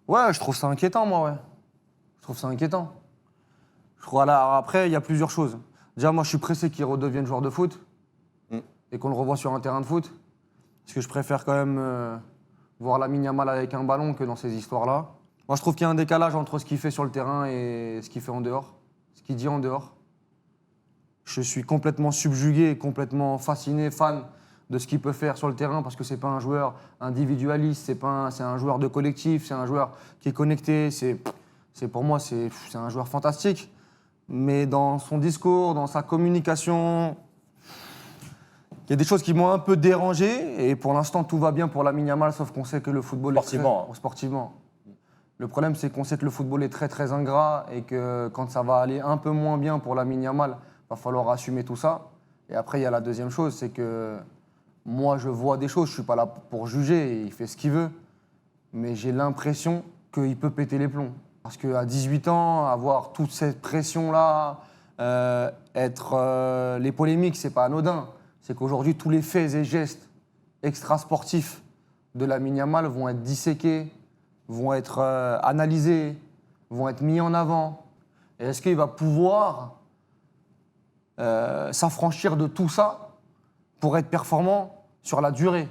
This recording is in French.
Ouais, je trouve ça inquiétant, moi, ouais. Je trouve ça inquiétant. Voilà, après, il y a plusieurs choses. Déjà, moi, je suis pressé qu'il redevienne joueur de foot Mm. et qu'on le revoie sur un terrain de foot. Parce que je préfère quand même voir Lamine Yamal avec un ballon que dans ces histoires-là. Moi, je trouve qu'il y a un décalage entre ce qu'il fait sur le terrain et ce qu'il fait en dehors, ce qu'il dit en dehors. Je suis complètement subjugué, et complètement fasciné, fan de ce qu'il peut faire sur le terrain parce que c'est pas un joueur individualiste, c'est un joueur de collectif, c'est un joueur qui est connecté. Pour moi, c'est un joueur fantastique. Mais dans son discours, dans sa communication, il y a des choses qui m'ont un peu dérangé. Et pour l'instant, tout va bien pour Lamine Yamal, sauf qu'on sait que le football Sportivement, hein. sportivement. Le problème, c'est qu'on sait que le football est très très ingrat et que quand ça va aller un peu moins bien pour Lamine Yamal, il va falloir assumer tout ça. Et après, il y a la deuxième chose, c'est que moi, je vois des choses, je ne suis pas là pour juger, il fait ce qu'il veut, mais j'ai l'impression qu'il peut péter les plombs. Parce qu'à 18 ans, avoir toute cette pression-là, les polémiques, c'est pas anodin. C'est qu'aujourd'hui, tous les faits et gestes extrasportifs de Lamine Yamal vont être disséqués, vont être analysés, vont être mis en avant. Et est-ce qu'il va pouvoir s'affranchir de tout ça pour être performant sur la durée?